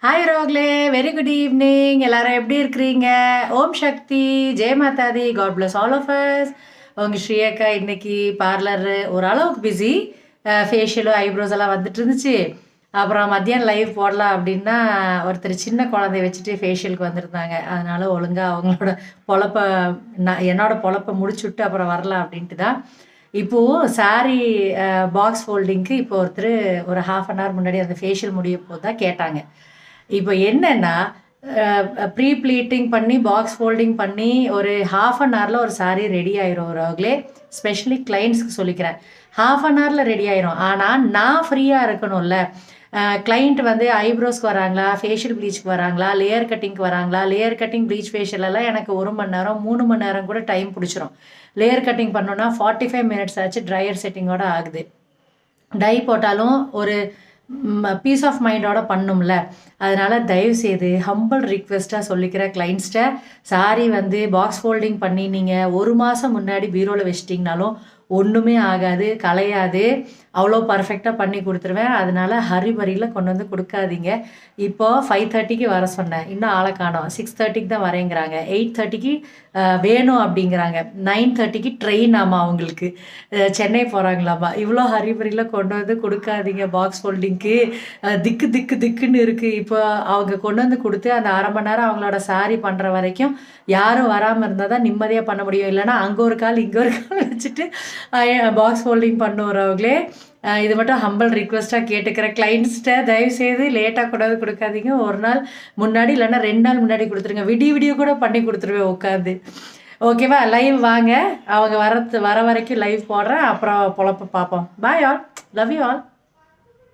Hi ரோக்லே, very good evening. எல்லாரும் எப்படி இருக்கிறீங்க? ஓம் சக்தி, ஜெய் மாதாதி, God bless all of us. உங்கள் ஸ்ரீயக்கா இன்னைக்கு பார்லர் ஓரளவுக்கு பிஸி. ஃபேஷியலும் ஐப்ரோஸ் எல்லாம் வந்துட்டு இருந்துச்சு. அப்புறம் மத்தியானம் லைவ் போடலாம் அப்படின்னா ஒருத்தர் சின்ன குழந்தைய வச்சுட்டு ஃபேஷியலுக்கு வந்திருந்தாங்க. அதனால ஒழுங்காக அவங்களோட பொழப்ப என்னோட பொழப்பை முடிச்சுட்டு அப்புறம் வரலாம் அப்படின்ட்டு தான். இப்போது சாரீ பாக்ஸ் ஃபோல்டிங்க்கு இப்போ ஒருத்தர் ஒரு ஹாஃப் அன் ஹவர் முன்னாடி அந்த ஃபேஷியல் முடிய போது தான் கேட்டாங்க. இப்போ என்னன்னா ப்ரீ ப்ளீட்டிங் பண்ணி பாக்ஸ் ஃபோல்டிங் பண்ணி ஒரு ஹாஃப் அன் ஹவரில் ஒரு சாரீ ரெடி ஆயிரும். அவர்களே ஸ்பெஷலி கிளைண்ட்ஸ்க்கு சொல்லிக்கிறேன், ஹாஃப் அன் ஹவரில் ரெடி ஆயிரும். ஆனால் நான் ஃப்ரீயாக இருக்கணும்ல. கிளைண்ட் வந்து ஐப்ரோஸ்க்கு வராங்களா, ஃபேஷியல் ப்ளீச்சுக்கு வராங்களா, லேயர் கட்டிங்க்கு வராங்களா, லேயர் கட்டிங் ப்ளீச் ஃபேஷியலெல்லாம் எனக்கு 1 மணி நேரம் 3 மணி நேரம் கூட டைம் பிடிச்சிரும். லேயர் கட்டிங் பண்ணோன்னா 45 மினிட்ஸ் ஆச்சு, ட்ரையர் செட்டிங்கோடு ஆகுது. டை போட்டாலும் ஒரு பீஸ் ஆஃப் மைண்டோட பண்ணும்ல. அதனால் தயவுசெய்து ஹம்பிள் ரிக்வெஸ்ட்டாக சொல்லிக்கிற கிளைண்ட்ஸ்கிட்ட, சாரீ வந்து பாக்ஸ் ஃபோல்டிங் பண்ணி நீங்கள் 1 மாதம் முன்னாடி பீரோவில் வச்சிட்டிங்கனாலும் ஒன்றுமே ஆகாது, கலையாது. அவ்வளோ பர்ஃபெக்டாக பண்ணி கொடுத்துருவேன். அதனால் ஹரிபரியில் கொண்டு வந்து கொடுக்காதீங்க. இப்போது 5:30க்கு வர சொன்னேன், இன்னும் ஆளை காணோம். 6:30க்கு தான் வரேங்கிறாங்க. 8:30க்கு வேணும் அப்படிங்கிறாங்க. 9:30க்கு ட்ரெயின் ஆமாம் அவங்களுக்கு, சென்னை போகிறாங்களாமா. இவ்வளோ ஹரிபரியில் கொண்டு வந்து கொடுக்காதீங்க பாக்ஸ் ஃபோல்டிங்க்கு. திக்கு திக்கு திக்குன்னு இருக்குது. இப்போ அவங்க கொண்டு வந்து கொடுத்து அந்த அரை மணி நேரம் அவங்களோட சாரீ பண்ணுற வரைக்கும் யாரும் வராமல் இருந்தால் தான் நிம்மதியாக பண்ண முடியும். இல்லைனா அங்கே ஒரு கால் இங்கே ஒரு கால் வச்சுட்டு பாக்ஸ் ஃபோல்டிங் பண்ணுறவங்களே. இது மட்டும் ஹம்பிள் ரிக்வெஸ்ட்டாக கேட்டுக்கிற கிளைண்ட்ஸ்கிட்ட, தயவுசெய்து லேட்டாக கொண்டாந்து கொடுக்காதீங்க. ஒரு நாள் முன்னாடி இல்லைன்னா 2 நாள் முன்னாடி கொடுத்துருங்க. விடியோ கூட பண்ணி கொடுத்துருவேன் உட்காந்து. ஓகேவா? லைவ் வாங்க, அவங்க வர வரைக்கும் லைவ் போடுறேன். அப்புறம் பொழப்ப பார்ப்போம். Bye all, love you all.